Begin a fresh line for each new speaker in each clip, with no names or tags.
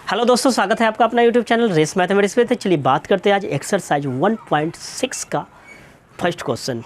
Hello दोस्तों, स्वागत है आपका अपना यूट्यूब चैनल रेस मैथमेटिक्स पे। तो चलिए बात करते हैं आज एक्सरसाइज 1.6 का फर्स्ट क्वेश्चन।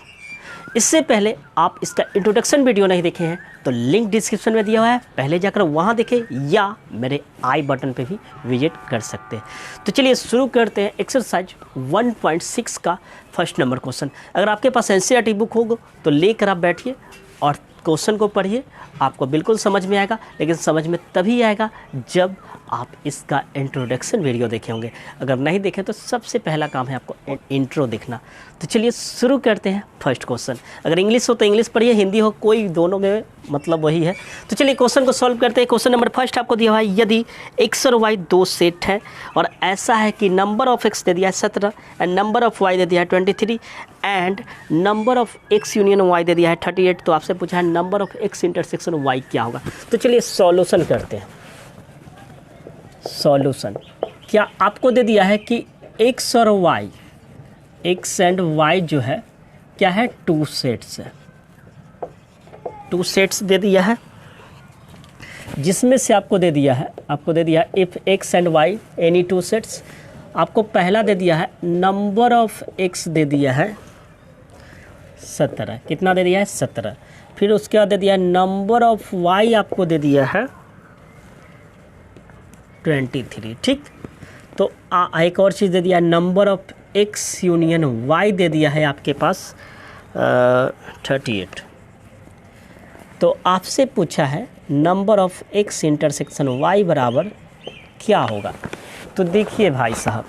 इससे पहले आप इसका इंट्रोडक्शन वीडियो नहीं देखे हैं तो लिंक डिस्क्रिप्शन में दिया हुआ है, पहले जाकर वहाँ देखें या मेरे आई बटन पे भी विजिट कर सकते हैं। तो चलिए शुरू करते हैं एक्सरसाइज 1.6 का फर्स्ट नंबर क्वेश्चन। अगर आपके पास एनसीईआरटी बुक होगा तो लेकर आप बैठिए और क्वेश्चन को पढ़िए, आपको बिल्कुल समझ में आएगा। लेकिन समझ में तभी आएगा जब आप इसका इंट्रोडक्शन वीडियो देखे होंगे। अगर नहीं देखें तो सबसे पहला काम है आपको इंट्रो देखना। तो चलिए शुरू करते हैं फर्स्ट क्वेश्चन। अगर इंग्लिश हो तो इंग्लिश पढ़िए, हिंदी हो कोई, दोनों में मतलब वही है। तो चलिए क्वेश्चन को सॉल्व करते हैं। क्वेश्चन नंबर फर्स्ट आपको दिया हुआ है, यदि एक्स और वाई दो सेट हैं और ऐसा है कि नंबर ऑफ एक्स दे दिया है 17 एंड नंबर ऑफ वाई दे दिया है 23 and number of X union Y दे दिया है 38, तो आपसे पूछा है number of X intersection Y क्या होगा। तो चलिए सॉल्यूशन करते हैं। सॉल्यूशन क्या आपको दे दिया है कि एक्स और वाई, एक्स एंड वाई जो है क्या है, टू सेट्स है। टू सेट्स दे दिया है जिसमें से आपको दे दिया है if X and Y any two sets. आपको पहला दे दिया है नंबर ऑफ एक्स दे दिया है 17। कितना दे दिया है 17। फिर उसके बाद दे दिया है नंबर ऑफ वाई आपको दे दिया है 23। ठीक, तो एक और चीज़ दे दिया है number of X union Y दे दिया है आपके पास 38। तो आपसे पूछा है number of X intersection Y बराबर क्या होगा। तो देखिए भाई साहब,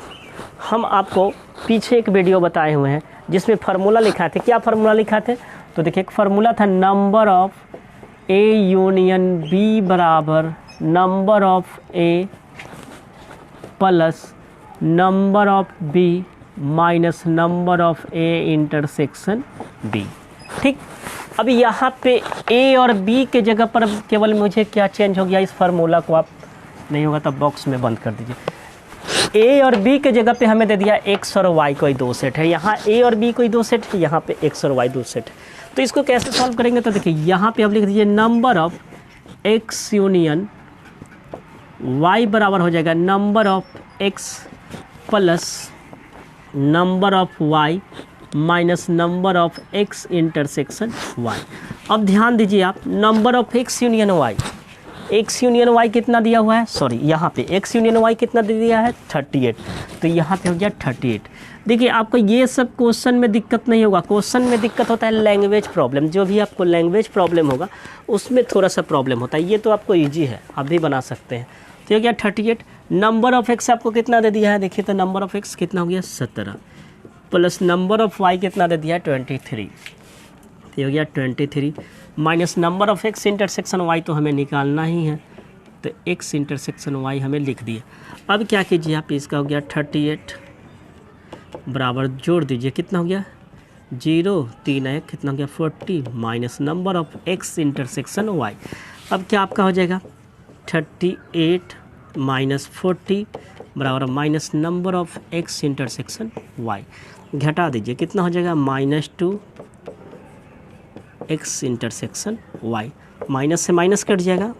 हम आपको पीछे एक वीडियो बताए हुए हैं जिसमें फार्मूला लिखा थे। क्या फार्मूला लिखा थे? तो देखिए एक फार्मूला था number of A union B बराबर number of A plus number of B minus number of A intersection B. ठीक, अब यहाँ पे ए और बी के जगह पर केवल मुझे क्या चेंज हो गया, इस फार्मूला को आप नहीं होगा तब बॉक्स में बंद कर दीजिए। ए और बी के जगह पे हमें दे दिया एक्स और वाई कोई दो सेट है। यहाँ ए और बी कोई दो सेट है, यहाँ पे एक्स और वाई दो सेट है। तो इसको कैसे सॉल्व करेंगे? तो देखिए यहाँ पे आप लिख दीजिए number of X union Y बराबर हो जाएगा number of X plus number of Y minus number of X intersection Y. अब ध्यान दीजिए आप, number of X union Y, X union Y कितना दिया हुआ है, सॉरी यहाँ पे एक्स यूनियन वाई कितना दे दिया है 38। तो यहाँ पे हो गया 38। देखिए आपको ये सब क्वेश्चन में दिक्कत नहीं होगा। क्वेश्चन में दिक्कत होता है लैंग्वेज प्रॉब्लम। जो भी आपको लैंग्वेज प्रॉब्लम होगा उसमें थोड़ा सा प्रॉब्लम होता है। ये तो आपको ईजी है, आप भी बना सकते हैं। तो हो गया 38। नंबर ऑफ एक्स आपको कितना दे दिया है, देखिए तो नंबर ऑफ एक्स कितना हो गया 17 प्लस नंबर ऑफ वाई कितना दे दिया है 23। तो हो गया 23 minus number of X intersection Y तो हमें निकालना ही है, तो एक्स इंटरसेक्शन वाई हमें लिख दिए। अब क्या कीजिए आप, इसका हो गया 38 बराबर जोड़ दीजिए, कितना हो गया 0 3 1 कितना हो गया 40 minus number of X intersection Y. अब क्या आपका हो जाएगा 38 माइनस 40 बराबर minus number of X intersection Y. घटा दीजिए, कितना हो जाएगा -2 एक्स इंटरसेक्शन वाई। माइनस से माइनस कट जाएगा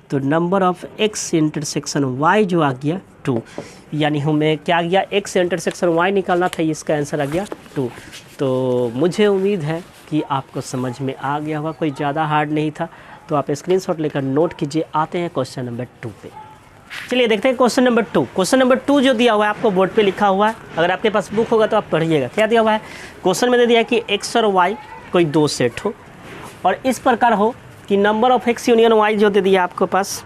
तो number of X intersection Y जो आ गया 2, यानी हमें क्या आ गया, एक्स इंटरसेक्शन वाई निकालना था, इसका आंसर आ गया 2। तो मुझे उम्मीद है कि आपको समझ में आ गया होगा, कोई ज़्यादा हार्ड नहीं था। तो आप स्क्रीनशॉट लेकर नोट कीजिए। आते हैं क्वेश्चन नंबर 2 पे। चलिए देखते हैं क्वेश्चन नंबर 2। क्वेश्चन नंबर 2 जो दिया हुआ है आपको बोर्ड पे लिखा हुआ है, अगर आपके पास बुक होगा तो आप पढ़िएगा। क्या दिया हुआ है क्वेश्चन में? दे दिया कि एक्स और वाई कोई दो सेट हो और इस प्रकार हो कि number of X union Y जो दे दिया आपके पास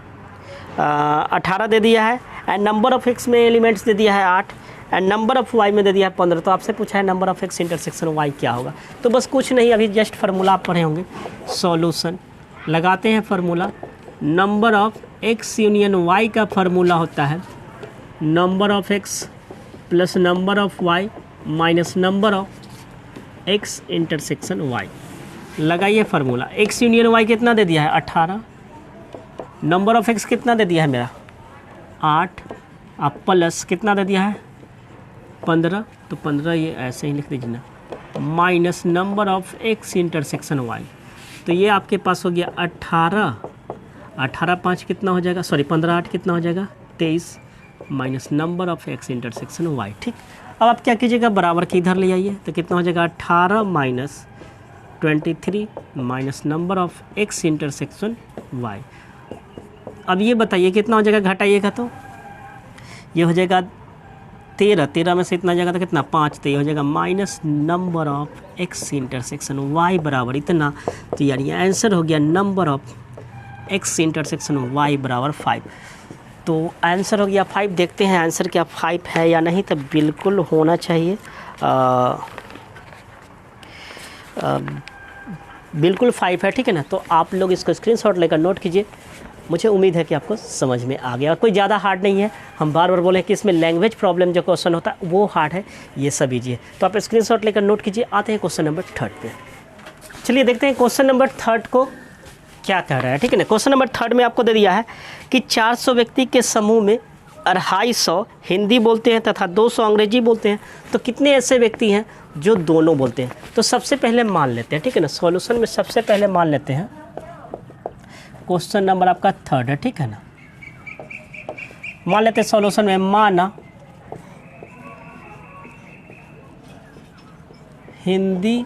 18 दे दिया है एंड नंबर ऑफ एक्स में एलिमेंट्स दे दिया है 8 एंड नंबर ऑफ वाई में दे दिया है 15। तो आपसे पूछा है number of X intersection Y क्या होगा। तो बस कुछ नहीं, अभी जस्ट फार्मूला आप पढ़े होंगे। सॉल्यूशन लगाते हैं formula. Number of X union Y का फार्मूला होता है number of X plus number of Y minus number of X intersection Y. लगाइए फार्मूला। एक्स यूनियन वाई कितना दे दिया है 18, नंबर ऑफ एक्स कितना दे दिया है मेरा 8, आप प्लस कितना दे दिया है 15, तो 15 ये ऐसे ही लिख दीजिए ना, minus number of X intersection Y. तो ये आपके पास हो गया 18 18 5 कितना हो जाएगा, सॉरी 15 8 कितना हो जाएगा 23 minus number of X intersection Y. ठीक, अब आप क्या कीजिएगा, बराबर के इधर ले आइए तो कितना हो जाएगा 18 minus 23 minus number of X intersection Y. अब ये बताइए कितना हो जाएगा, घटाइएगा तो ये हो जाएगा 13 में से इतना जाएगा तो कितना 5, तो ये हो जाएगा minus number of X intersection Y बराबर इतना। तो यानी आंसर हो गया number of X intersection Y बराबर 5। तो आंसर हो गया 5। देखते हैं आंसर क्या 5 है या नहीं, तो बिल्कुल होना चाहिए, बिल्कुल 5 है। ठीक है ना, तो आप लोग इसको स्क्रीनशॉट लेकर नोट कीजिए। मुझे उम्मीद है कि आपको समझ में आ गया। कोई ज़्यादा हार्ड नहीं है, हम बार बार बोले कि इसमें लैंग्वेज प्रॉब्लम जो क्वेश्चन होता है वो हार्ड है, ये सब इजी है। तो आप स्क्रीनशॉट लेकर नोट कीजिए। आते हैं क्वेश्चन नंबर 3 पे। चलिए देखते हैं क्वेश्चन नंबर 3 को क्या कह रहा है। ठीक है ना, क्वेश्चन नंबर 3 में आपको दे दिया है कि 400 व्यक्ति के समूह में 250 हिंदी बोलते हैं तथा 200 अंग्रेजी बोलते हैं, तो कितने ऐसे व्यक्ति हैं जो दोनों बोलते हैं। तो सबसे पहले मान लेते हैं, ठीक है ना, सॉल्यूशन में सबसे पहले मान लेते हैं क्वेश्चन नंबर आपका 3 है। ठीक है ना, मान लेते हैं सॉल्यूशन में, माना हिंदी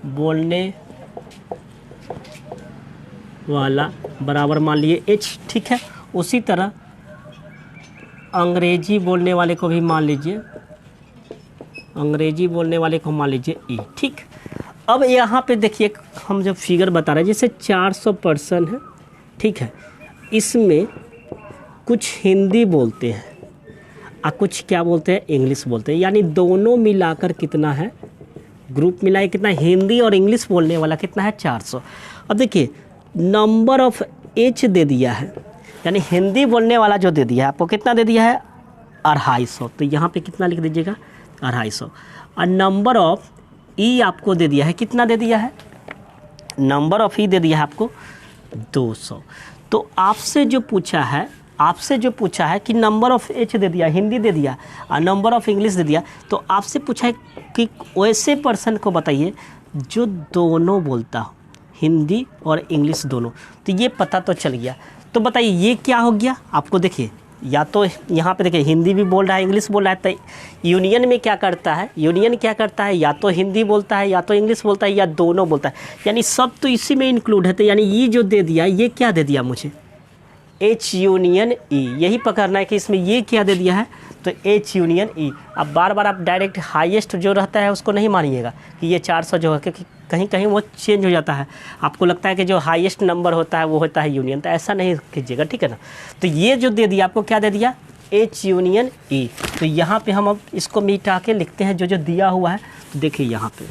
बोलने वाला बराबर मान लिए H। ठीक है, उसी तरह अंग्रेजी बोलने वाले को भी मान लीजिए, अंग्रेजी बोलने वाले को मान लीजिए E। ठीक, अब यहाँ पे देखिए हम जब फिगर बता रहे हैं, जैसे 400 पर्सन है, ठीक है, इसमें कुछ हिंदी बोलते हैं और कुछ क्या बोलते हैं, इंग्लिश बोलते हैं, यानी दोनों मिलाकर कितना है, ग्रुप मिलाए कितना, हिंदी और इंग्लिश बोलने वाला कितना है 400। अब देखिए नंबर ऑफ H दे दिया है, यानी हिंदी बोलने वाला जो दे दिया है आपको कितना दे दिया है 250, तो यहाँ पे कितना लिख दीजिएगा 250। और नंबर ऑफ E आपको दे दिया है, कितना दे दिया है, नंबर ऑफ E दे दिया है आपको 200। तो आपसे जो पूछा है कि नंबर ऑफ H दे दिया, हिंदी दे दिया और नंबर ऑफ इंग्लिश दे दिया, तो आपसे पूछा है कि वैसे पर्सन को बताइए जो दोनों बोलता हो, हिंदी और इंग्लिश दोनों। तो ये पता तो चल गया। तो बताइए ये क्या हो गया, आपको देखिए या तो यहाँ पे देखिए हिंदी भी बोल रहा है, इंग्लिश बोल रहा है, तो यूनियन में क्या करता है, यूनियन क्या करता है, या तो हिंदी बोलता है या तो इंग्लिश बोलता है या दोनों बोलता है, यानी सब तो इसी में इंक्लूड है। तो यानी ये जो दे दिया, ये क्या दे दिया मुझे, H यूनियन E। यही पकड़ना है कि इसमें ये क्या दे दिया है, तो H यूनियन E। अब बार बार आप डायरेक्ट हाईएस्ट जो रहता है उसको नहीं मानिएगा कि ये 400 जो है, क्योंकि कहीं कहीं वो चेंज हो जाता है, आपको लगता है कि जो हाईएस्ट नंबर होता है वो होता है यूनियन, तो ऐसा नहीं कीजिएगा, ठीक है ना। तो ये जो दे दिया आपको क्या दे दिया, H यूनियन E। तो यहाँ पे हम अब इसको मिटा के लिखते हैं जो जो दिया हुआ है। तो देखिए यहाँ पे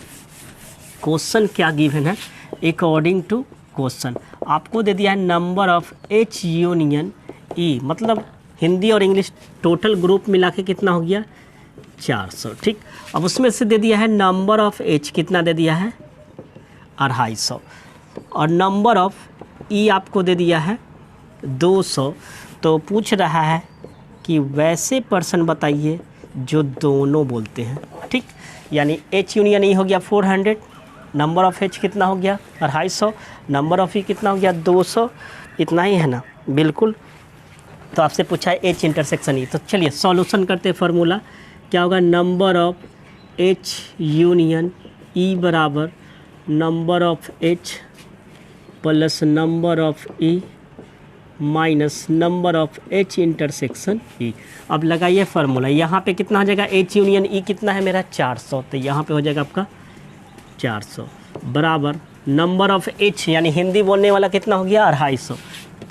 क्वेश्चन क्या गिवन है, अकॉर्डिंग टू क्वेश्चन आपको दे दिया है number of H union E, मतलब हिंदी और इंग्लिश टोटल ग्रुप मिला के कितना हो गया 400। ठीक, अब उसमें से दे दिया है नंबर ऑफ H, कितना दे दिया है 250, और नंबर ऑफ E आपको दे दिया है 200। तो पूछ रहा है कि वैसे पर्सन बताइए जो दोनों बोलते हैं। ठीक, यानी H यूनियन E हो गया 400, नंबर ऑफ H कितना हो गया 250, नंबर ऑफ E कितना हो गया 200, इतना ही है ना, बिल्कुल। तो आपसे पूछा है H इंटरसेक्शन E। तो चलिए सॉल्यूशन करते हैं। फार्मूला क्या होगा, number of H union E बराबर number of H plus number of E minus number of H intersection E। अब लगाइए फार्मूला, यहाँ पे कितना हो जाएगा, H यूनियन E कितना है मेरा 400, तो यहाँ पे हो जाएगा आपका 400 बराबर नंबर ऑफ H यानी हिंदी बोलने वाला कितना हो गया 250,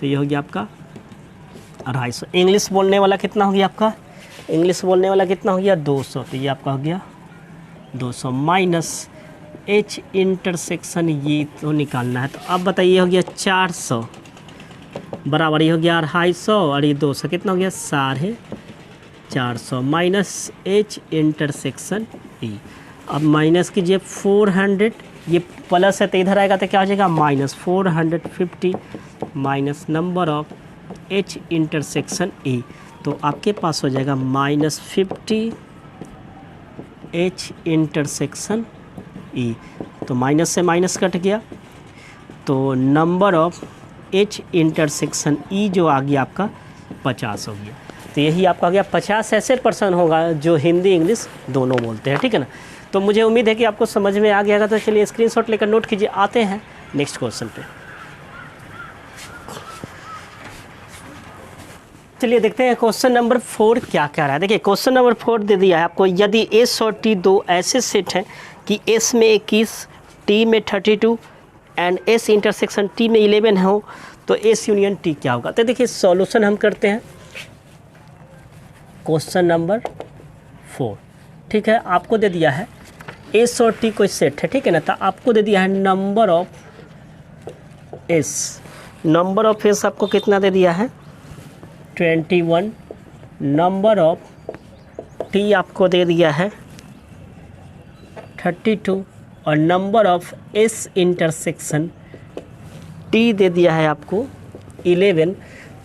तो ये हो गया आपका 250। इंग्लिश बोलने वाला कितना हो गया आपका, इंग्लिश बोलने वाला कितना हो गया 200, तो ये आपका हो गया 200 माइनस H इंटरसेक्शन ये तो निकालना है। तो अब बताइए हो गया 400 बराबर ये हो गया 250 और ये 200 कितना हो गया 450 माइनस H इंटरसेक्शन E। अब माइनस कीजिए 400, ये प्लस है तो इधर आएगा तो क्या हो जाएगा minus 450 minus number of H intersection E। तो आपके पास हो जाएगा -50 H इंटरसेक्शन E। तो माइनस से माइनस कट गया, तो number of H intersection E जो आ गया आपका 50 हो गया। तो यही आपका हो गया 50 ऐसे पर्सन होगा जो हिंदी इंग्लिश दोनों बोलते हैं, ठीक है ना। तो मुझे उम्मीद है कि आपको समझ में आ गया। तो चलिए स्क्रीनशॉट लेकर नोट कीजिए। आते हैं नेक्स्ट क्वेश्चन पे। चलिए देखते हैं क्वेश्चन नंबर 4 क्या कह रहा है। देखिए क्वेश्चन नंबर 4 दे दिया है आपको, यदि S और T दो ऐसे सेट हैं कि S में 21, T में 32 एंड S इंटरसेक्शन T में 11 हो तो S यूनियन T क्या होगा। तो देखिए सॉल्यूशन हम करते हैं क्वेश्चन नंबर 4, ठीक है। आपको दे दिया है S और T कोई सेट है, ठीक है ना। तो आपको दे दिया है number of S, number of S आपको कितना दे दिया है 21, नंबर ऑफ T आपको दे दिया है 32 और number of S intersection T दे दिया है आपको 11।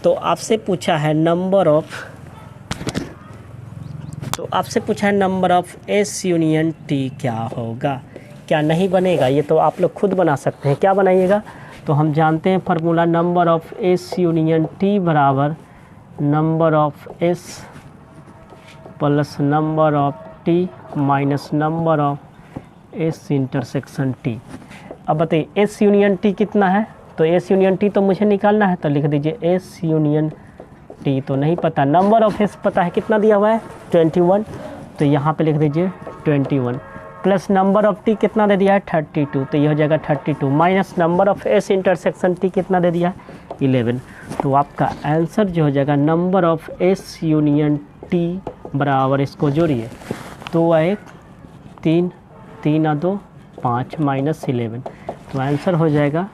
तो आपसे पूछा है number of S union T क्या होगा। क्या नहीं बनेगा, ये तो आप लोग खुद बना सकते हैं। क्या बनाइएगा, तो हम जानते हैं formula number of S union T बराबर number of S plus number of T minus number of S intersection T। अब बताइए S यूनियन T कितना है, तो S यूनियन T तो मुझे निकालना है, तो लिख दीजिए S यूनियन T तो नहीं पता, नंबर ऑफ S पता है कितना दिया हुआ है 21, तो यहाँ पे लिख दीजिए 21 प्लस नंबर ऑफ T कितना दे दिया है 32, तो यह हो जाएगा 32 minus number of S intersection T कितना दे दिया है 11। तो आपका आंसर जो हो जाएगा number of S union T बराबर, इसको जोड़िए 2 और 1 3, 3 और 2 5 माइनस 11, तो आंसर हो जाएगा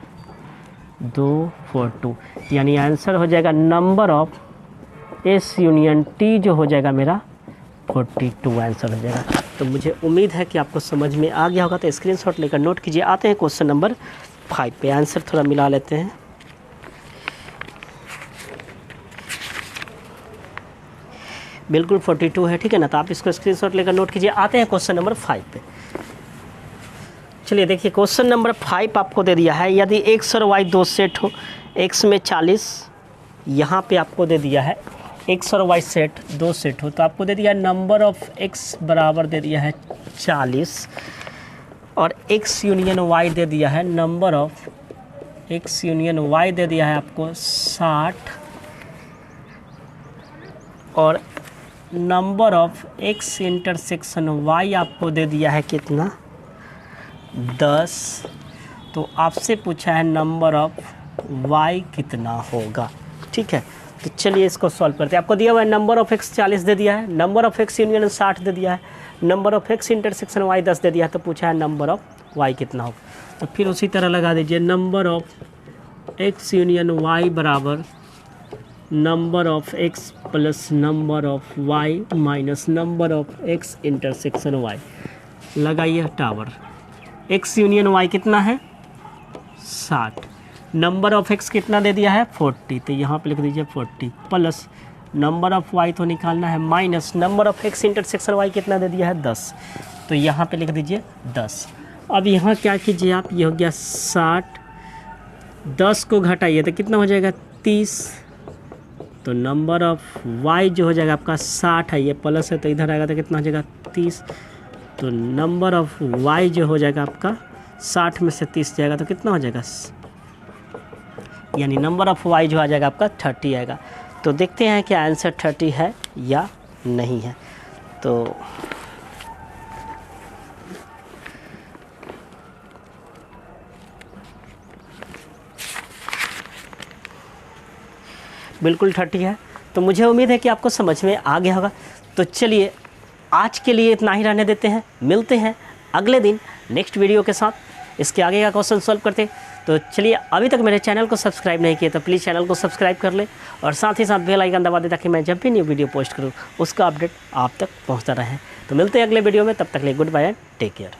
242, यानी आंसर हो जाएगा number of S union T जो हो जाएगा मेरा 42 आंसर हो जाएगा। तो मुझे उम्मीद है कि आपको समझ में आ गया होगा। तो स्क्रीनशॉट लेकर नोट कीजिए। आते हैं क्वेश्चन नंबर 5 पे, आंसर थोड़ा मिला लेते हैं। बिल्कुल 42 है, ठीक है ना। तो आप इसको स्क्रीनशॉट लेकर नोट कीजिए। आते हैं क्वेश्चन नंबर 5 पे। चलिए देखिए क्वेश्चन नंबर 5 आपको दे दिया है, यदि x और y दो सेट हो, x में 40, यहाँ पे आपको दे दिया है x और y सेट दो सेट हो, तो आपको दे दिया नंबर ऑफ x बराबर दे दिया है 40 और x यूनियन y दे दिया है number of x union y दे दिया है आपको 60 और number of x intersection y आपको दे दिया है कितना 10। तो आपसे पूछा है नंबर ऑफ y कितना होगा, ठीक है। तो चलिए इसको सॉल्व करते हैं। आपको दिया हुआ है नंबर ऑफ x 40 दे दिया है, नंबर ऑफ x यूनियन 60 दे दिया है, number of x intersection y 10 दे दिया है। तो पूछा है नंबर ऑफ y कितना होगा। तो फिर उसी तरह लगा दीजिए number of x union y बराबर number of x plus number of y minus number of x intersection y। लगाइए टावर, x यूनियन y कितना है 60, नंबर ऑफ x कितना दे दिया है 40, तो यहाँ पे लिख दीजिए 40 प्लस नंबर ऑफ y तो निकालना है minus number of x intersection y कितना दे दिया है 10, तो यहाँ पे लिख दीजिए 10। अब यहाँ क्या कीजिए आप, ये हो गया 60, 10 को घटाइए तो कितना हो जाएगा 30, तो नंबर ऑफ y जो हो जाएगा आपका 60 है, ये प्लस है तो इधर आएगा तो कितना हो जाएगा 30, तो नंबर ऑफ y जो हो जाएगा आपका 60 में से 30 जाएगा तो कितना हो जाएगा, यानी नंबर ऑफ y जो आ जाएगा आपका 30 आएगा। तो देखते हैं कि आंसर 30 है या नहीं है। तो बिल्कुल 30 है। तो मुझे उम्मीद है कि आपको समझ में आ गया होगा। तो चलिए आज के लिए इतना ही रहने देते हैं, मिलते हैं अगले दिन नेक्स्ट वीडियो के साथ। इसके आगे का क्वेश्चन सॉल्व करते हैं। तो चलिए अभी तक मेरे चैनल को सब्सक्राइब नहीं किया तो प्लीज़ चैनल को सब्सक्राइब कर ले और साथ ही साथ बेल आइकन दबा दे ताकि मैं जब भी न्यू वीडियो पोस्ट करूँ उसका अपडेट आप तक पहुँचता रहे। तो मिलते हैं अगले वीडियो में, तब तक के लिए goodbye and take care.